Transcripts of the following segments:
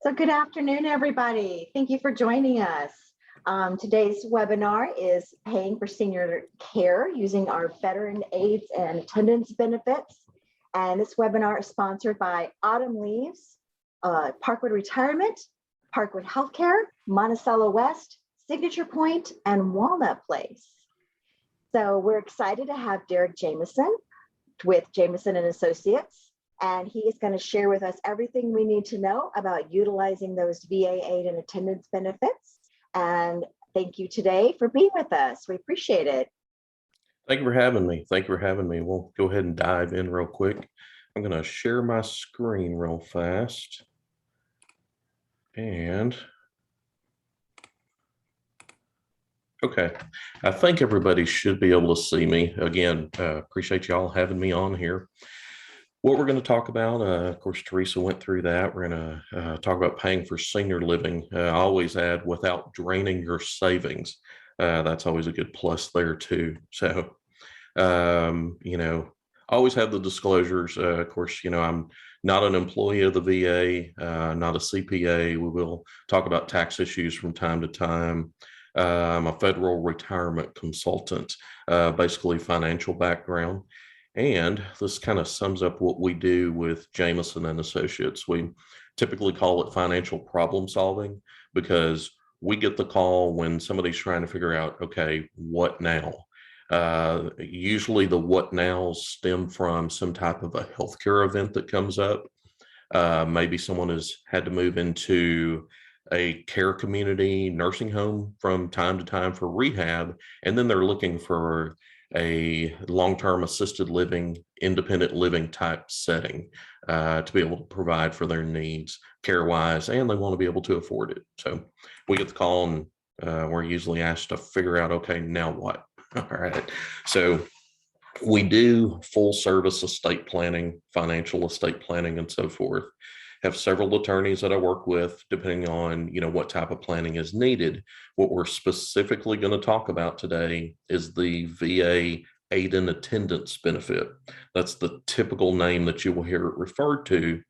So good afternoon, everybody. Thank you for joining us. Today's webinar is paying for senior care using our veteran aids and attendance benefits. And this webinar is sponsored by Autumn Leaves, Parkwood Retirement, Parkwood Healthcare, Monticello West, Signature Point, and Walnut Place. So we're excited to have Derek Jameson with Jameson and Associates. And he is going to share with us everything we need to know about utilizing those VA aid and attendance benefits. And thank you today for being with us. We appreciate it. Thank you for having me. We'll go ahead and dive in real quick. I'm going to share my screen real fast. And okay, I think everybody should be able to see me. Again, appreciate y'all having me on here. What we're going to talk about, of course, Teresa went through that. We're going to talk about paying for senior living. I always add without draining your savings. That's always a good plus there too. So, always have the disclosures. Of course, I'm not an employee of the VA, not a CPA. We will talk about tax issues from time to time. I'm a federal retirement consultant, basically financial background. And this kind of sums up what we do with Jameson and Associates. We typically call it financial problem solving because we get the call when somebody's trying to figure out, okay, what now? Usually the what nows stem from some type of a healthcare event that comes up. Maybe someone has had to move into a care community nursing home from time to time for rehab, and then they're looking for a long-term assisted living, independent living type setting to be able to provide for their needs care-wise, and they want to be able to afford it. So we get the call and we're usually asked to figure out, okay, now what? All right. So we do full service estate planning, financial estate planning, and so forth. Have several attorneys that I work with, depending on what type of planning is needed. What we're specifically going to talk about today is the VA aid and attendance benefit. That's the typical name that you will hear it referred to.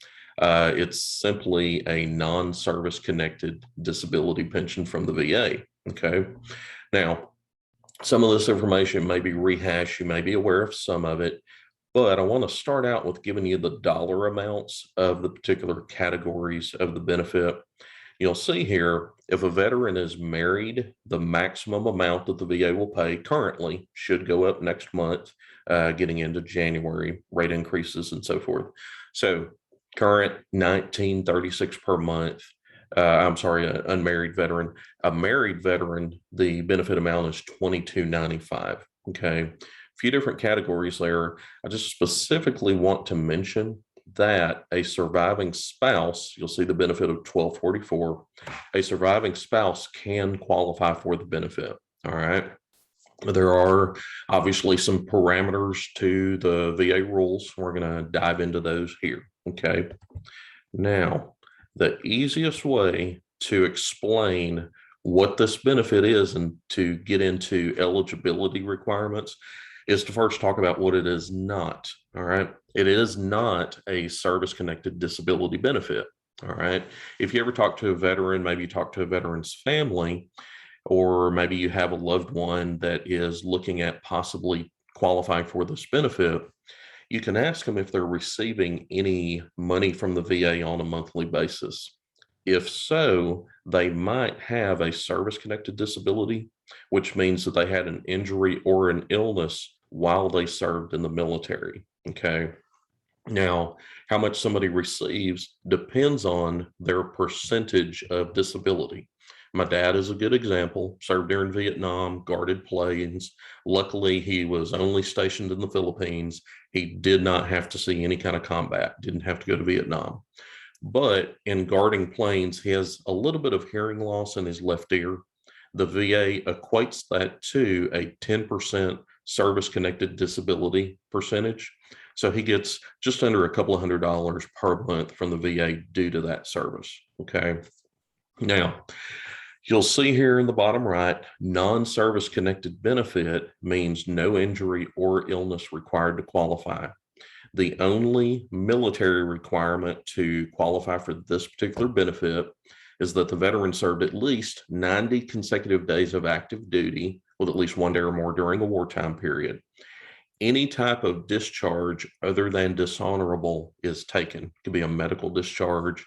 It's simply a non-service connected disability pension from the VA. Okay. Now, some of this information may be rehashed. You may be aware of some of it. But I want to start out with giving you the dollar amounts of the particular categories of the benefit. You'll see here, if a veteran is married, the maximum amount that the VA will pay currently should go up next month, getting into January, rate increases and so forth. So current $19.36 per month. I'm sorry, an unmarried veteran. A married veteran, the benefit amount is $22.95. Okay. Few different categories there. I just specifically want to mention that a surviving spouse, you'll see the benefit of $12.44. A surviving spouse can qualify for the benefit. All right. There are obviously some parameters to the VA rules. We're going to dive into those here. Okay. Now, the easiest way to explain what this benefit is and to get into eligibility requirements is to first talk about what it is not. All right. It is not a service connected disability benefit. All right. If you ever talk to a veteran, maybe you talk to a veteran's family, or maybe you have a loved one that is looking at possibly qualifying for this benefit, you can ask them if they're receiving any money from the VA on a monthly basis. If so, they might have a service connected disability, which means that they had an injury or an illness while they served in the military. Okay. Now, how much somebody receives depends on their percentage of disability. My dad is a good example, served during Vietnam, guarded planes. Luckily, he was only stationed in the Philippines. He did not have to see any kind of combat, didn't have to go to Vietnam. But in guarding planes, he has a little bit of hearing loss in his left ear. The VA equates that to a 10% service-connected disability percentage. So he gets just under a couple of $100 per month from the VA due to that service. Okay. Now, you'll see here in the bottom right, non-service connected benefit means no injury or illness required to qualify. The only military requirement to qualify for this particular benefit is that the veteran served at least 90 consecutive days of active duty with at least 1 day or more during the wartime period. Any type of discharge other than dishonorable is taken. It could be a medical discharge.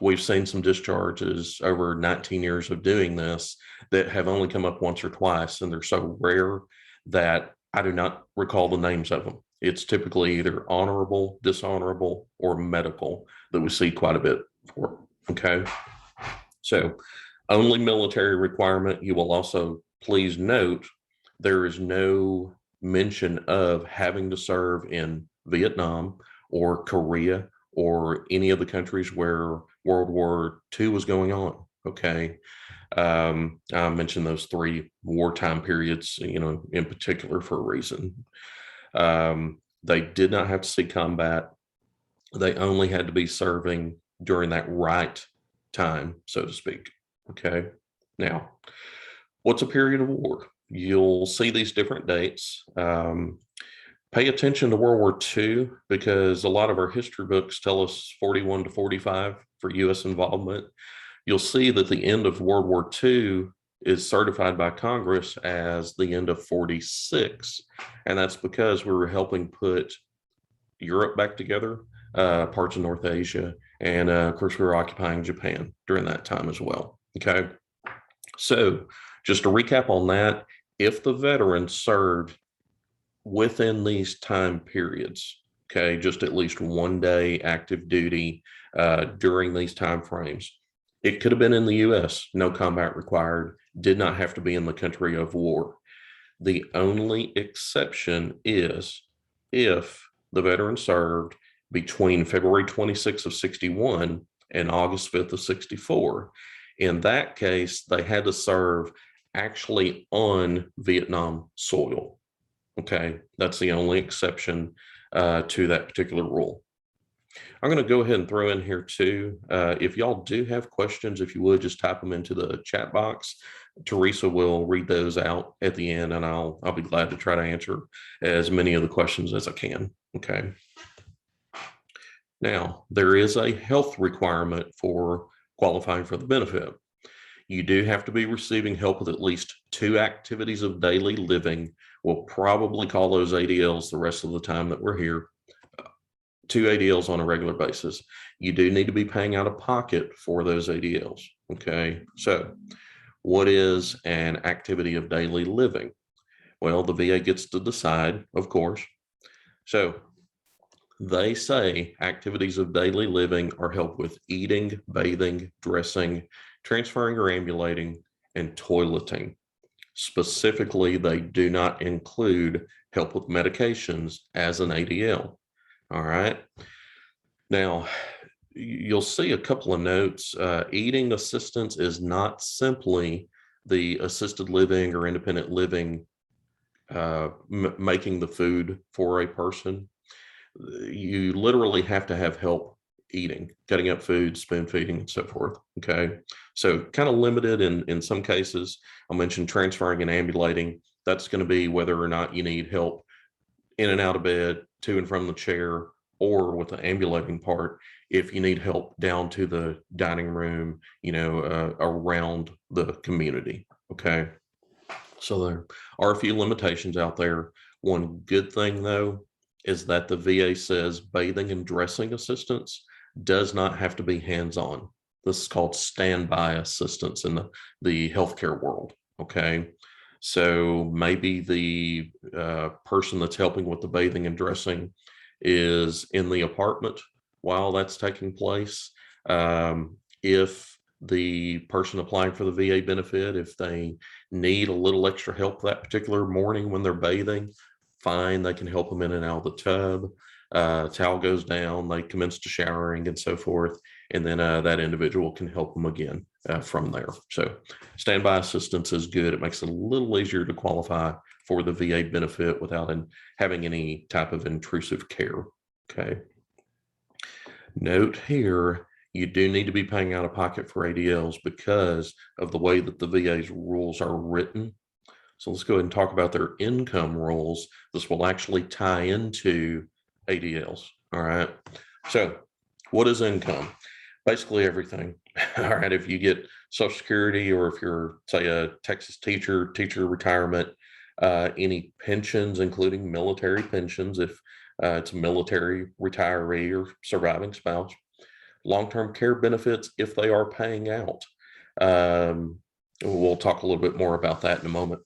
We've seen some discharges over 19 years of doing this that have only come up once or twice, and they're so rare that I do not recall the names of them. It's typically either honorable, dishonorable, or medical that we see quite a bit for. Okay. So only military requirement. You will also please note there is no mention of having to serve in Vietnam or Korea or any of the countries where World War II was going on. Okay. I mentioned those 3 wartime periods, in particular for a reason. They did not have to see combat. They only had to be serving during that right time, so to speak. Okay. Now, what's a period of war? You'll see these different dates. Pay attention to World War II because a lot of our history books tell us 41 to 45 for U.S. involvement. You'll see that the end of World War II is certified by Congress as the end of 46. And that's because we were helping put Europe back together, parts of North Asia, and of course we were occupying Japan during that time as well. Okay. So just to recap on that, if the veteran served within these time periods, okay, just at least 1 day active duty during these time frames, it could have been in the U.S., no combat required, did not have to be in the country of war. The only exception is if the veteran served between February 26th of 61 and August 5th of 64. In that case, they had to serve actually on Vietnam soil. Okay, that's the only exception to that particular rule. I'm going to go ahead and throw in here too. If y'all do have questions, if you would just type them into the chat box. Teresa will read those out at the end, and I'll be glad to try to answer as many of the questions as I can. Okay. Now, there is a health requirement for qualifying for the benefit. You do have to be receiving help with at least 2 activities of daily living. We'll probably call those ADLs the rest of the time that we're here. 2 ADLs on a regular basis. You do need to be paying out of pocket for those ADLs. Okay. So what is an activity of daily living? Well, the VA gets to decide, of course. So they say activities of daily living are help with eating, bathing, dressing, transferring or ambulating, and toileting. Specifically, they do not include help with medications as an ADL. All right. Now, you'll see a couple of notes. Eating assistance is not simply the assisted living or independent living, making the food for a person. You literally have to have help eating, cutting up food, spoon feeding, and so forth. Okay. So kind of limited in some cases. I'll mention transferring and ambulating. That's going to be whether or not you need help in and out of bed, to and from the chair, or with the ambulating part, if you need help down to the dining room, around the community. Okay. So there are a few limitations out there. One good thing though, is that the VA says bathing and dressing assistance does not have to be hands-on. This is called standby assistance in the healthcare world. Okay. So maybe the person that's helping with the bathing and dressing is in the apartment while that's taking place. If the person applying for the VA benefit, if they need a little extra help that particular morning when they're bathing, fine, they can help them in and out of the tub. Towel goes down, they commence to showering and so forth, and then that individual can help them again from there. So standby assistance is good. It makes it a little easier to qualify for the VA benefit without having any type of intrusive care. Okay. Note here, you do need to be paying out of pocket for ADLs because of the way that the VA's rules are written. So let's go ahead and talk about their income rules. This will actually tie into ADLs. All right. So what is income? Basically everything. All right. If you get Social Security, or if you're, say, a Texas teacher retirement, any pensions, including military pensions, if it's a military retiree or surviving spouse, long-term care benefits, if they are paying out. We'll talk a little bit more about that in a moment.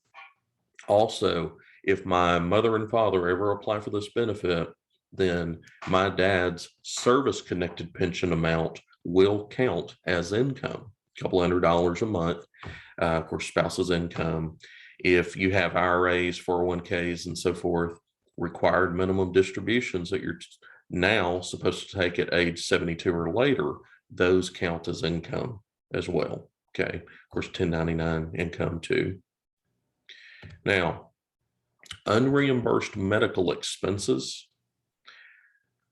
Also, if my mother and father ever apply for this benefit, then my dad's service-connected pension amount will count as income, a couple $100 a month. Of course, spouse's income. If you have IRAs, 401ks, and so forth, required minimum distributions that you're now supposed to take at age 72 or later, those count as income as well. Okay. Of course, 1099 income too. Now, unreimbursed medical expenses.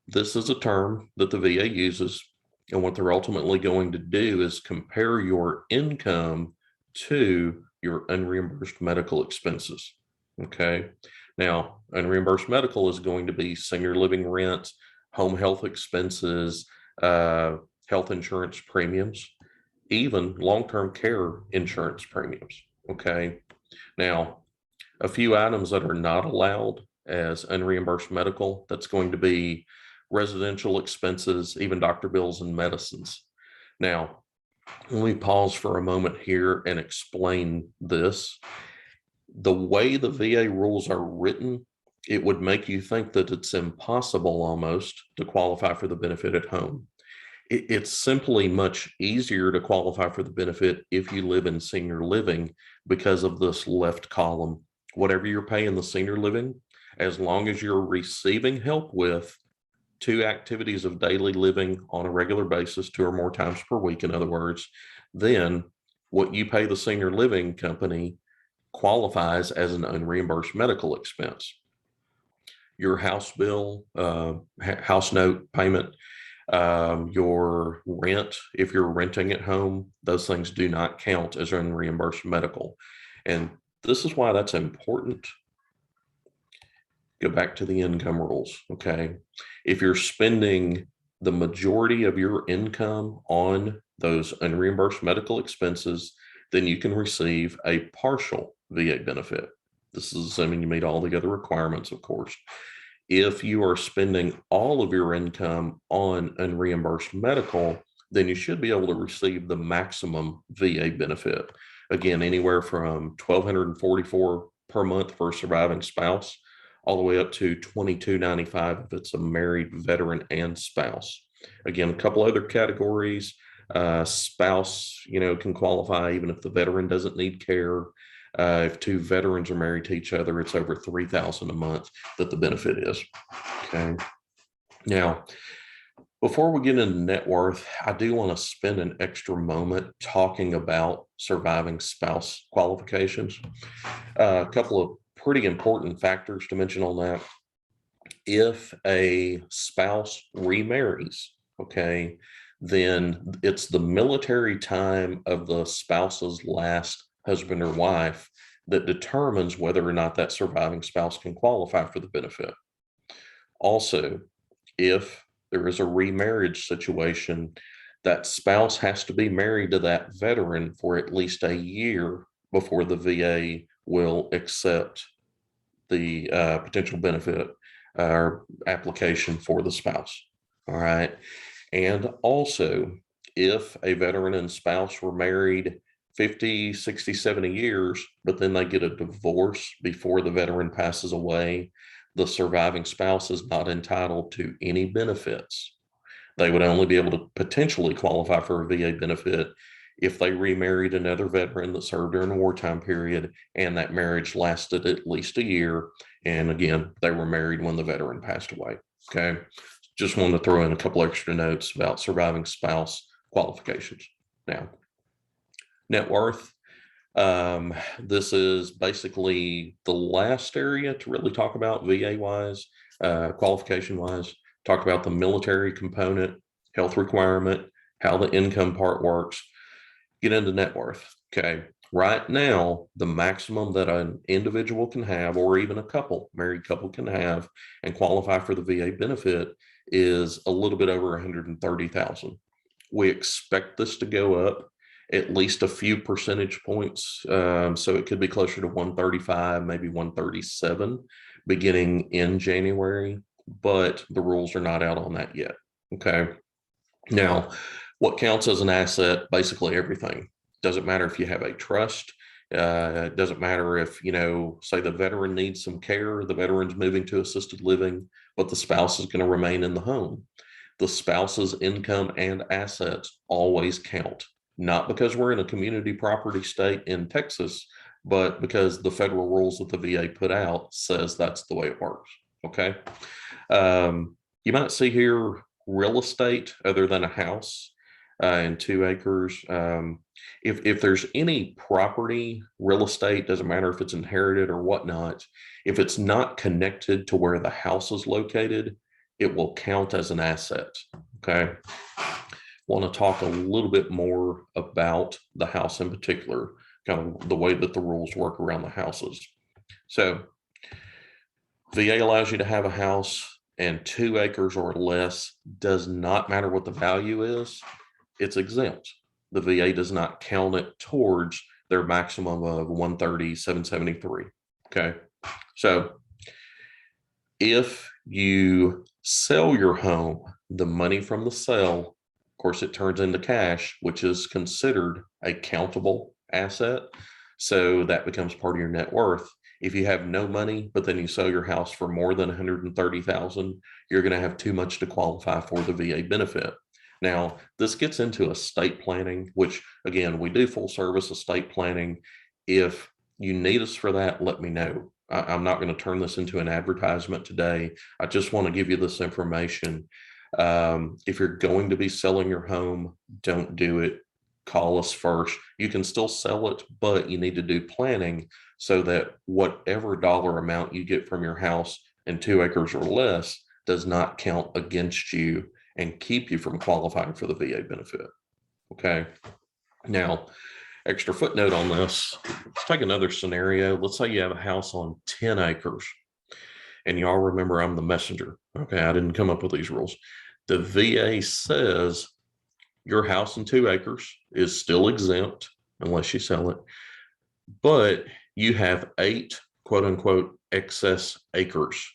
This is a term that the VA uses, and what they're ultimately going to do is compare your income to your unreimbursed medical expenses. Okay. Now, unreimbursed medical is going to be senior living rent, home health expenses, health insurance premiums, even long-term care insurance premiums. Okay. Now, a few items that are not allowed as unreimbursed medical, that's going to be residential expenses, even doctor bills and medicines. Now, let me pause for a moment here and explain this. The way the VA rules are written, it would make you think that it's impossible almost to qualify for the benefit at home. It's simply much easier to qualify for the benefit if you live in senior living because of this left column. Whatever you're paying the senior living, as long as you're receiving help with 2 activities of daily living on a regular basis, 2 or more times per week, in other words, then what you pay the senior living company qualifies as an unreimbursed medical expense. Your house bill, house note payment, your rent, if you're renting at home, those things do not count as unreimbursed medical. And this is why that's important. Go back to the income rules. Okay. If you're spending the majority of your income on those unreimbursed medical expenses, then you can receive a partial VA benefit. This is assuming you meet all the other requirements, of course. If you are spending all of your income on unreimbursed medical, then you should be able to receive the maximum VA benefit. Again, anywhere from $1,244 per month for a surviving spouse, all the way up to $2,295 if it's a married veteran and spouse. Again, a couple other categories. Spouse, can qualify even if the veteran doesn't need care. If 2 veterans are married to each other, it's over $3,000 a month that the benefit is. Okay. Now, before we get into net worth, I do want to spend an extra moment talking about surviving spouse qualifications. A couple of pretty important factors to mention on that. If a spouse remarries, okay, then it's the military time of the spouse's last husband or wife that determines whether or not that surviving spouse can qualify for the benefit. Also, if there is a remarriage situation, that spouse has to be married to that veteran for at least a year before the VA will accept the potential benefit or application for the spouse. All right. And also, if a veteran and spouse were married 50, 60, 70 years, but then they get a divorce before the veteran passes away, the surviving spouse is not entitled to any benefits. They would only be able to potentially qualify for a VA benefit if they remarried another veteran that served during the wartime period and that marriage lasted at least a year. And again, they were married when the veteran passed away. Okay. Just wanted to throw in a couple extra notes about surviving spouse qualifications. Now, net worth. This is basically the last area to really talk about VA wise, qualification wise, talk about the military component, health requirement, how the income part works, get into net worth. Okay. Right now, the maximum that an individual can have, or even a couple, married couple can have and qualify for the VA benefit is a little bit over 130,000. We expect this to go up at least a few percentage points. So it could be closer to 135, maybe 137 beginning in January, but the rules are not out on that yet. Okay. Now, what counts as an asset? Basically everything. Doesn't matter if you have a trust. It doesn't matter if, say the veteran needs some care, the veteran's moving to assisted living, but the spouse is going to remain in the home. The spouse's income and assets always count, not because we're in a community property state in Texas, but because the federal rules that the VA put out says that's the way it works. Okay. You might see here real estate other than a house and 2 acres. If there's any property, real estate, doesn't matter if it's inherited or whatnot, if it's not connected to where the house is located, it will count as an asset. Okay. Want to talk a little bit more about the house in particular, kind of the way that the rules work around the houses. So VA allows you to have a house and 2 acres or less, does not matter what the value is, it's exempt. The VA does not count it towards their maximum of 130, 773. Okay. So if you sell your home, the money from the sale, of course, it turns into cash, which is considered a countable asset. So that becomes part of your net worth. If you have no money, but then you sell your house for more than 130,000, you're going to have too much to qualify for the VA benefit. Now, this gets into estate planning, which again, we do full service estate planning. If you need us for that, let me know. I'm not going to turn this into an advertisement today. I just want to give you this information. If you're going to be selling your home, don't do it. Call us first. You can still sell it, but you need to do planning so that whatever dollar amount you get from your house and 2 acres or less does not count against you and keep you from qualifying for the VA benefit. Okay. Now, extra footnote on this, let's take another scenario. Let's say you have a house on 10 acres and y'all remember I'm the messenger. Okay. I didn't come up with these rules. The VA says your house and 2 acres is still exempt unless you sell it, but you have 8 quote unquote excess acres.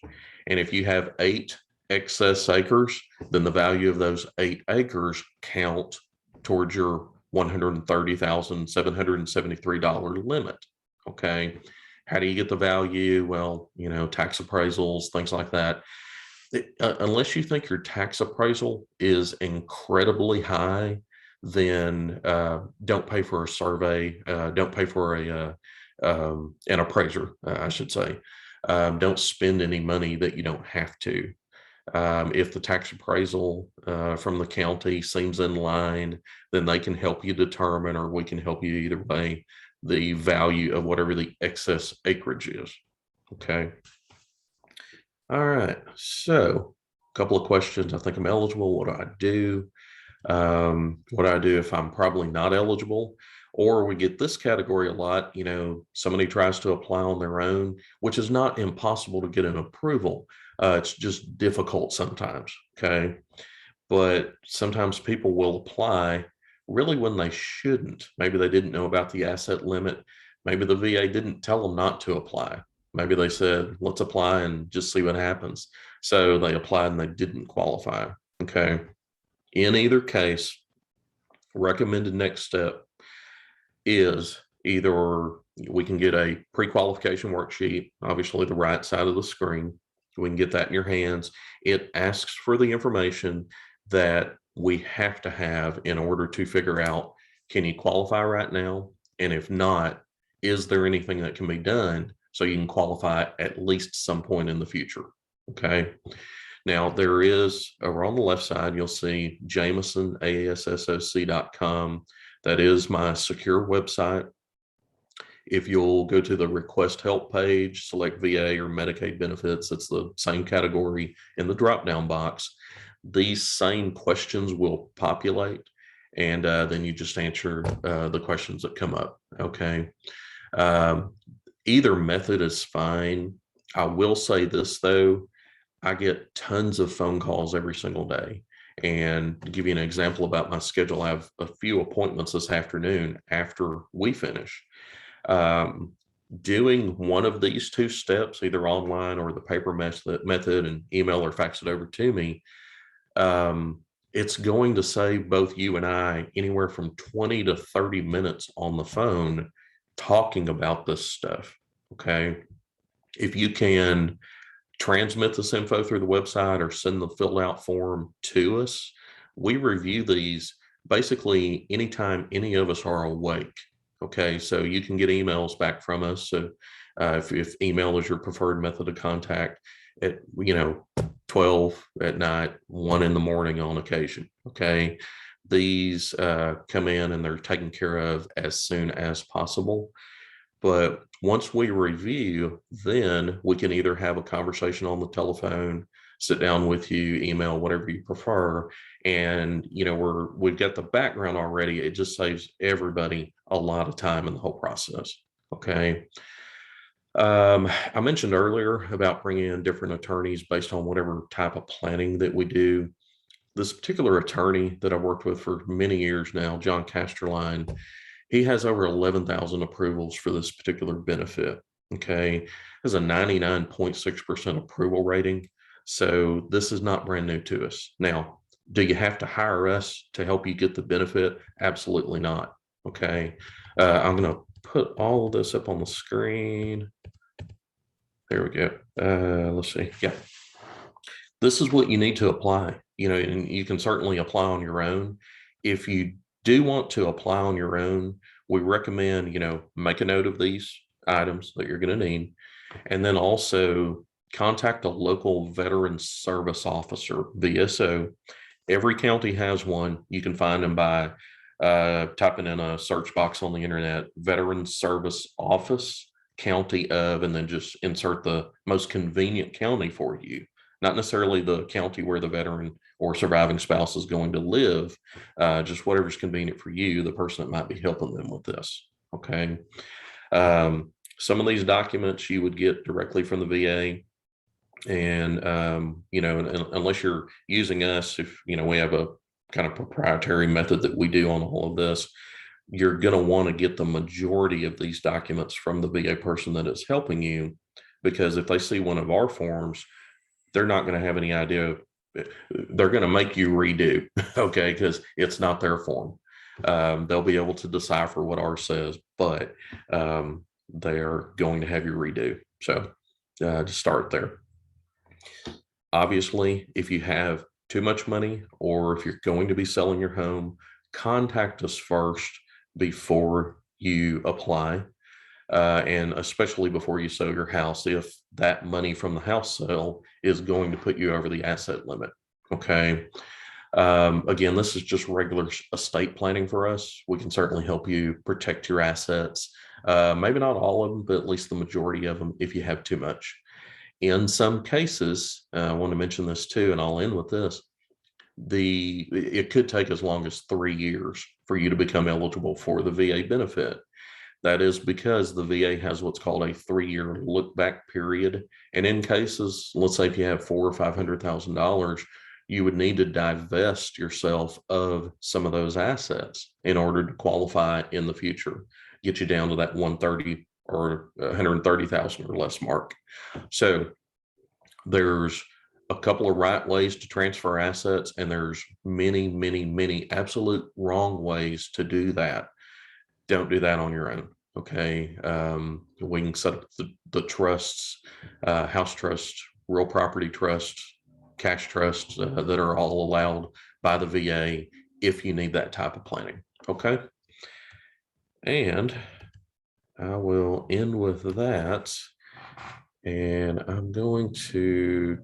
And if you have 8 excess acres, then the value of those 8 acres count towards your $130,773 limit. Okay. How do you get the value? Well, tax appraisals, things like that. Unless you think your tax appraisal is incredibly high, then don't pay for a survey. Don't pay for an appraiser, I should say. Don't spend any money that you don't have to. If the tax appraisal from the county seems in line, then they can help you determine, or we can help you either way, the value of whatever the excess acreage is. Okay. All right. So a couple of questions. I think I'm eligible. What do I do? What do I do if I'm probably not eligible? Or we get this category a lot, somebody tries to apply on their own, which is not impossible to get an approval. It's just difficult sometimes. Okay. But sometimes people will apply really when they shouldn't. Maybe they didn't know about the asset limit. Maybe the VA didn't tell them not to apply. Maybe they said, let's apply and just see what happens. So they applied and they didn't qualify. Okay. In either case, recommended next step is either we can get a pre-qualification worksheet, obviously the right side of the screen. We can get that in your hands. It asks for the information that we have to have in order to figure out, can you qualify right now? And if not, is there anything that can be done so you can qualify at least some point in the future? Okay. Now there is, over on the left side, you'll see Jameson, ASSOC.com. That is my secure website. If you'll go to the request help page, select VA or Medicaid benefits, it's the same category in the drop-down box. These same questions will populate. and then you just answer the questions that come up. Okay. Um, Either method is fine. I will say this though, I get tons of phone calls every single day. And to give you an example about my schedule, I have a few appointments this afternoon after we finish. Um, Doing one of these two steps, either online or the paper method and email or fax it over to me, um, it's going to save both you and I anywhere from 20 to 30 minutes on the phone talking about this stuff. Okay. If you can transmit this info through the website or send the filled out form to us, we review these basically anytime any of us are awake. Okay, so you can get emails back from us. So if email is your preferred method of contact, at 12 at night, 1 in the morning on occasion. Okay, these come in and they're taken care of as soon as possible. But once we review, then we can either have a conversation on the telephone, sit down with you, email, whatever you prefer. And we've got the background already. It just saves everybody a lot of time in the whole process. Okay. I mentioned earlier about bringing in different attorneys based on whatever type of planning that we do. This particular attorney that I've worked with for many years now, John Casterline, he has over 11,000 approvals for this particular benefit. Okay. Has a 99.6% approval rating. So this is not brand new to us. Now, do you have to hire us to help you get the benefit? Absolutely not. Okay. I'm going to put all of this up on the screen. There we go. Let's see. Yeah. This is what you need to apply, and you can certainly apply on your own. If you do want to apply on your own, we recommend, make a note of these items that you're going to need, and then also contact a local veteran service officer, VSO. Every county has one. You can find them by typing in a search box on the internet, Veteran Service Office, county of, and then just insert the most convenient county for you. Not necessarily the county where the veteran or surviving spouse is going to live, just whatever's convenient for you, the person that might be helping them with this. Okay. Some of these documents you would get directly from the VA. And, unless you're using us, if, we have a kind of proprietary method that we do on all of this, you're going to want to get the majority of these documents from the VA person that is helping you, because if they see one of our forms, they're not going to have any idea. They're going to make you redo, okay, because it's not their form. They'll be able to decipher what ours says, but they're going to have you redo. So just start there. Obviously, if you have too much money or if you're going to be selling your home, contact us first before you apply. And especially before you sell your house, if that money from the house sale is going to put you over the asset limit. Okay. Again, this is just regular estate planning for us. We can certainly help you protect your assets. Maybe not all of them, but at least the majority of them if you have too much. In some cases, I want to mention this too, and I'll end with this. It could take as long as 3 years for you to become eligible for the VA benefit. That is because the VA has what's called a 3-year look back period. And in cases, let's say if you have $400,000 or $500,000, you would need to divest yourself of some of those assets in order to qualify in the future, get you down to that 130 or 130,000 or less mark. So there's a couple of right ways to transfer assets, and there's many, many, many absolute wrong ways to do that. Don't do that on your own. Okay. We can set up the trusts, house trusts, real property trusts, cash trusts that are all allowed by the VA if you need that type of planning. Okay. And I will end with that. And I'm going to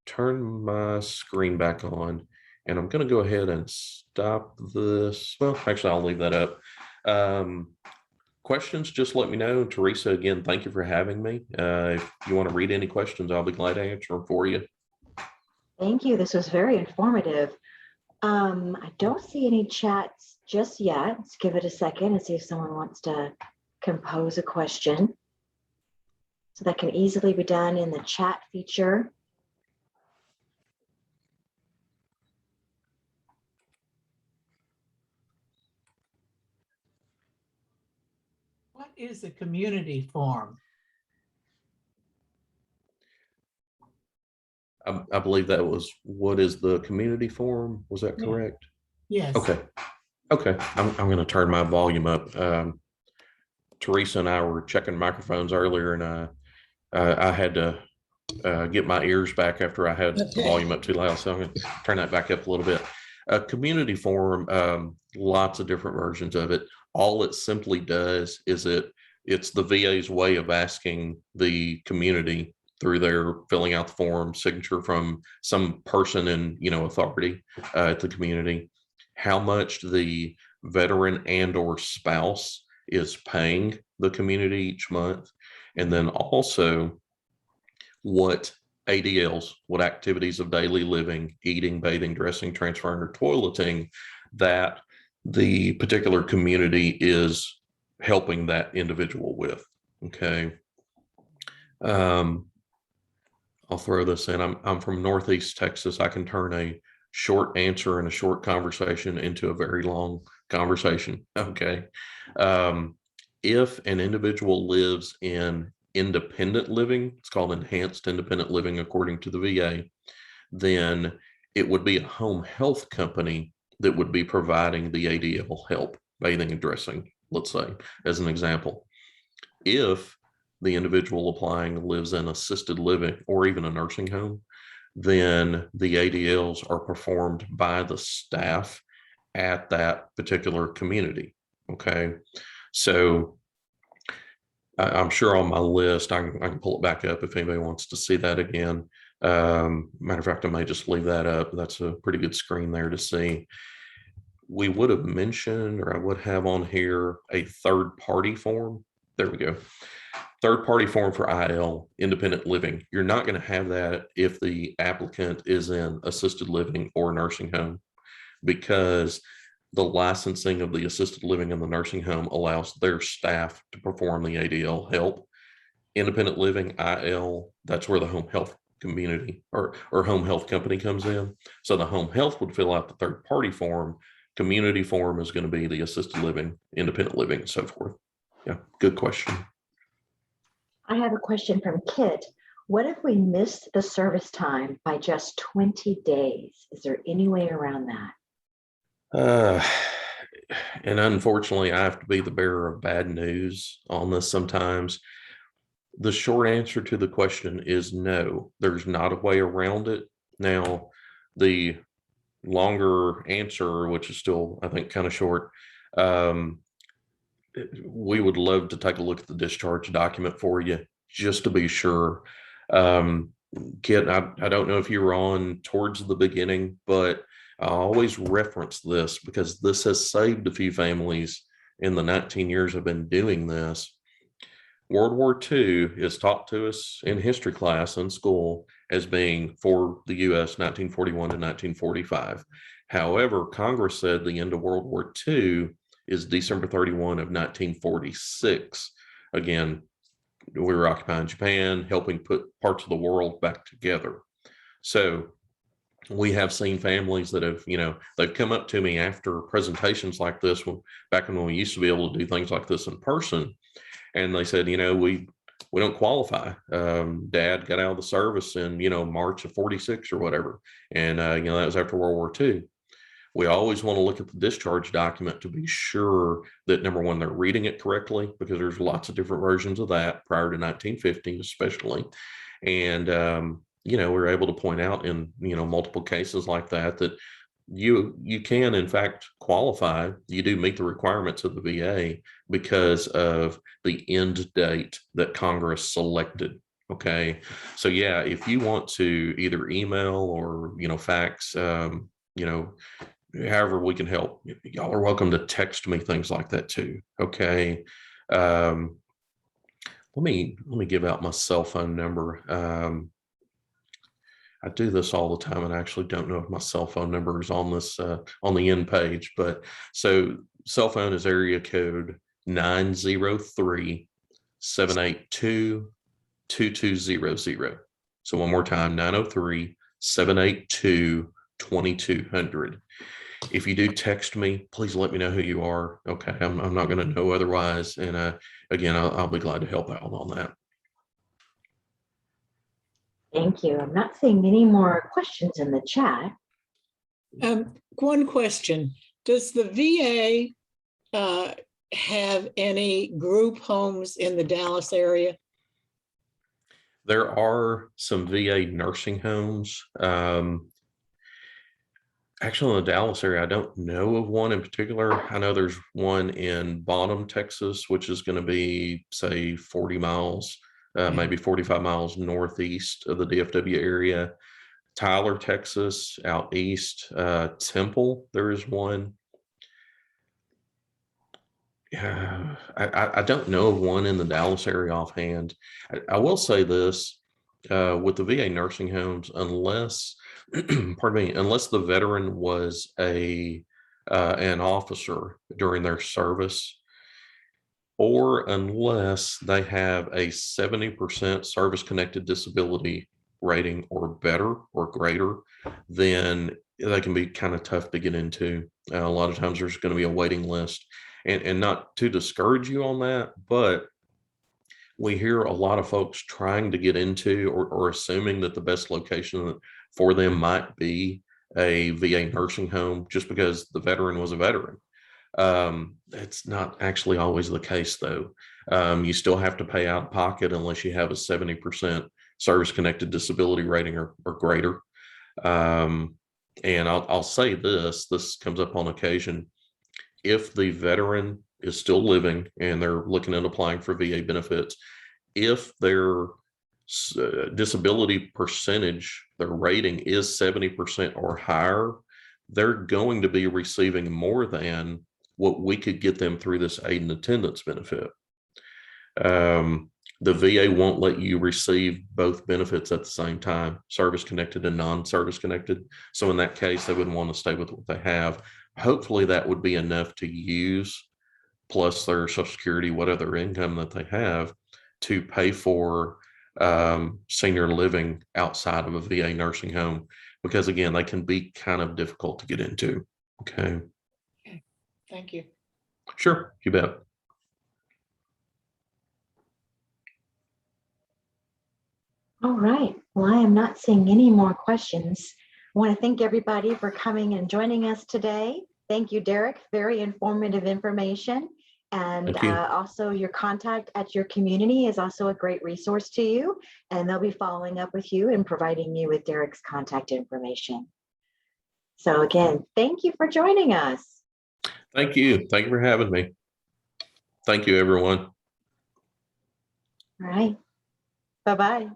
turn my screen back on, and I'm going to go ahead and stop this. Well, actually, I'll leave that up. Questions, just let me know. Teresa, again, thank you for having me. If you want to read any questions, I'll be glad to answer them for you. Thank you. This was very informative. I don't see any chats just yet. Let's give it a second and see if someone wants to compose a question. So that can easily be done in the chat feature. What is a community forum? I believe that was, what is the community forum? Was that Yeah. correct? Yes. Okay. Okay. I'm going to turn my volume up. Teresa and I were checking microphones earlier, and I had to get my ears back after I had the volume up too loud. So I'm going to turn that back up a little bit. A community forum, lots of different versions of it. All it simply does is it's the VA's way of asking the community through their filling out the form, signature from some person in, authority at the community, how much the veteran and or spouse is paying the community each month. And then also what ADLs, what activities of daily living, eating, bathing, dressing, transferring, or toileting that the particular community is helping that individual with. Okay. I'll throw this in. I'm from Northeast Texas. I can turn a short answer and a short conversation into a very long conversation. Okay. If an individual lives in independent living, it's called enhanced independent living according to the VA, then it would be a home health company that would be providing the ADL help, bathing and dressing, let's say, as an example. If the individual applying lives in assisted living or even a nursing home, then the ADLs are performed by the staff at that particular community. Okay. So I'm sure on my list, I can pull it back up if anybody wants to see that again. Matter of fact, I may just leave that up. That's a pretty good screen there to see. We would have mentioned, or I would have on here, a third party form. There we go. Third party form for IL, independent living. You're not going to have that if the applicant is in assisted living or nursing home, because the licensing of the assisted living and the nursing home allows their staff to perform the ADL help. Independent living, IL, that's where the home health community or home health company comes in. So the home health would fill out the third party form. Community form is going to be the assisted living, independent living, and so forth. Yeah, good question. I have a question from Kit. What if we missed the service time by just 20 days? Is there any way around that? And unfortunately, I have to be the bearer of bad news on this sometimes. The short answer to the question is no, there's not a way around it. Now, the longer answer, which is still, I think, kind of short, we would love to take a look at the discharge document for you just to be sure. Kit, I don't know if you were on towards the beginning, but I always reference this because this has saved a few families in the 19 years I've been doing this. World War II is taught to us in history class in school as being for the U.S. 1941 to 1945. However, Congress said the end of World War II is December 31 of 1946. Again, we were occupying Japan, helping put parts of the world back together. So we have seen families that have, they've come up to me after presentations like this, back when we used to be able to do things like this in person. And they said, we don't qualify. Dad got out of the service in, March of 46 or whatever. And, that was after World War II. We always want to look at the discharge document to be sure that, number one, they're reading it correctly, because there's lots of different versions of that prior to 1950, especially. And, we're able to point out in, multiple cases like that, that you can, in fact, qualify. You do meet the requirements of the VA because of the end date that Congress selected. Okay. So yeah, if you want to either email or, fax, however we can help, y'all are welcome to text me things like that too. Okay. Let me give out my cell phone number. I do this all the time and I actually don't know if my cell phone number is on this, on the end page, but so cell phone is area code 903-782-2200. So one more time, 903-782-2200. If you do text me, please let me know who you are. Okay, I'm not going to know otherwise. And again, I'll be glad to help out on that. Thank you. I'm not seeing any more questions in the chat. One question. Does the VA have any group homes in the Dallas area? There are some VA nursing homes. Actually, in the Dallas area, I don't know of one in particular. I know there's one in Bonham, Texas, which is going to be, say, 40 miles, maybe 45 miles northeast of the DFW area. Tyler, Texas, out east. Temple, there is one. I don't know of one in the Dallas area offhand. I will say this, with the VA nursing homes, unless pardon me, unless the veteran was an officer during their service, or unless they have a 70% service-connected disability rating or better or greater, then they can be kind of tough to get into. A lot of times there's going to be a waiting list, and not to discourage you on that, but we hear a lot of folks trying to get into or assuming that the best location for them might be a VA nursing home just because the veteran was a veteran. It's not actually always the case, though. You still have to pay out of pocket unless you have a 70% service-connected disability rating or greater. And I'll say this comes up on occasion. If the veteran is still living and they're looking at applying for VA benefits, if their disability percentage, their rating is 70% or higher, they're going to be receiving more than what we could get them through this aid and attendance benefit. The VA won't let you receive both benefits at the same time, service connected and non-service connected. So in that case, they would want to stay with what they have. Hopefully that would be enough to use, plus their Social Security, what other income that they have, to pay for senior living outside of a VA nursing home, because again, they can be kind of difficult to get into. Okay. Thank you. Sure, you bet. All right. Well, I am not seeing any more questions. I want to thank everybody for coming and joining us today. Thank you, Derek. Very informative information. And also your contact at your community is also a great resource to you. And they'll be following up with you and providing you with Derek's contact information. So again, thank you for joining us. Thank you. Thank you for having me. Thank you, everyone. All right. Bye-bye.